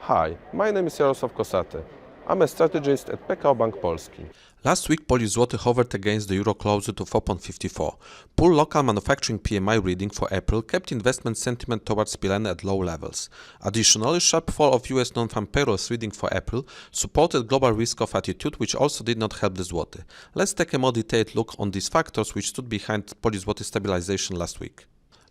Hi, my name is Jarosław Kosaty. I'm a strategist at PKO Bank Polski. Last week, Polish zloty hovered against the euro closer to 4.54. Poor local manufacturing PMI reading for April kept investment sentiment towards PLN at low levels. Additionally, sharp fall of US non-farm payrolls reading for April supported global risk-off attitude, which also did not help the zloty. Let's take a more detailed look on these factors which stood behind Polish zloty stabilization last week.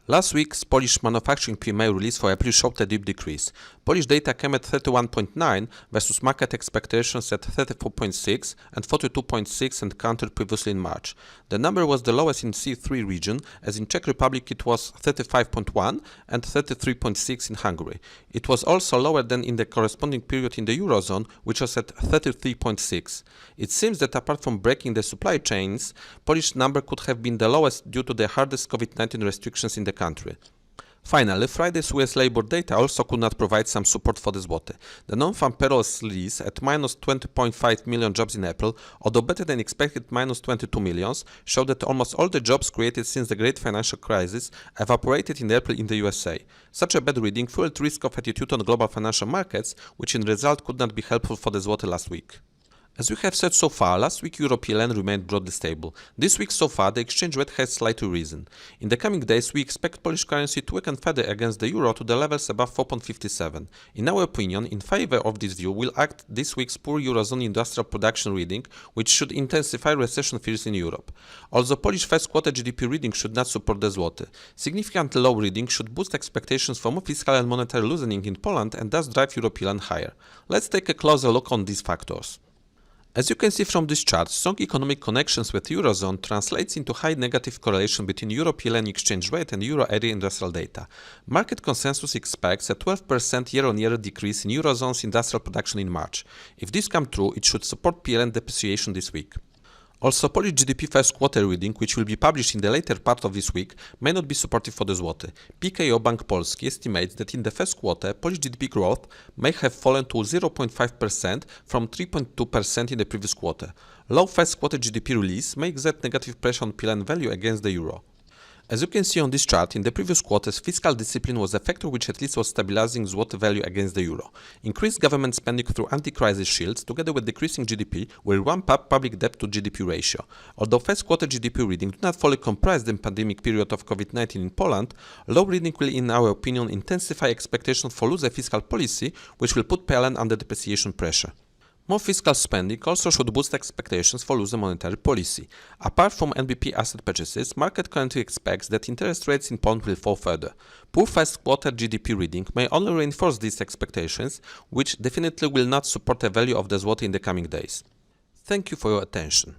Last week's Polish manufacturing PMI release for April showed a deep decrease. Polish data came at 31.9 versus market expectations at 34.6 and 42.6 and countered previously in March. The number was the lowest in C3 region, as in Czech Republic it was 35.1 and 33.6 in Hungary. It was also lower than in the corresponding period in the Eurozone, which was at 33.6. It seems that apart from breaking the supply chains, Polish number could have been the lowest due to the hardest COVID-19 restrictions in the country. Finally, Friday's US labor data also could not provide some support for the zloty. The non-farm payrolls release at minus 20.5 million jobs in April, although better than expected minus 22 millions, showed that almost all the jobs created since the great financial crisis evaporated in April in the USA. Such a bad reading fueled risk-off attitude on global financial markets, which in result could not be helpful for the zloty last week. As we have said so far, last week Euro PLN remained broadly stable. This week so far, the exchange rate has slightly risen. In the coming days, we expect Polish currency to weaken further against the euro to the levels above 4.57. In our opinion, in favor of this view will act this week's poor Eurozone industrial production reading, which should intensify recession fears in Europe. Although Polish first quarter GDP reading should not support the zloty. Significantly low reading should boost expectations for more fiscal and monetary loosening in Poland and thus drive Euro PLN higher. Let's take a closer look on these factors. As you can see from this chart, strong economic connections with Eurozone translates into high negative correlation between Euro-PLN exchange rate and Euro area industrial data. Market consensus expects a 12% year-on-year decrease in Eurozone's industrial production in March. If this comes true, it should support PLN depreciation this week. Also, Polish GDP first quarter reading, which will be published in the later part of this week, may not be supportive for the zloty. PKO Bank Polski estimates that in the first quarter, Polish GDP growth may have fallen to 0.5% from 3.2% in the previous quarter. Low first quarter GDP release may exert negative pressure on PLN value against the euro. As you can see on this chart, in the previous quarters, fiscal discipline was a factor which at least was stabilizing zloty value against the euro. Increased government spending through anti-crisis shields, together with decreasing GDP, will ramp up public debt to GDP ratio. Although first quarter GDP reading do not fully comprise the pandemic period of COVID-19 in Poland, low reading will, in our opinion, intensify expectations for looser fiscal policy, which will put PLN under depreciation pressure. More fiscal spending also should boost expectations for looser monetary policy. Apart from NBP asset purchases, market currently expects that interest rates in Poland will fall further. Poor first quarter GDP reading may only reinforce these expectations, which definitely will not support the value of the zloty in the coming days. Thank you for your attention.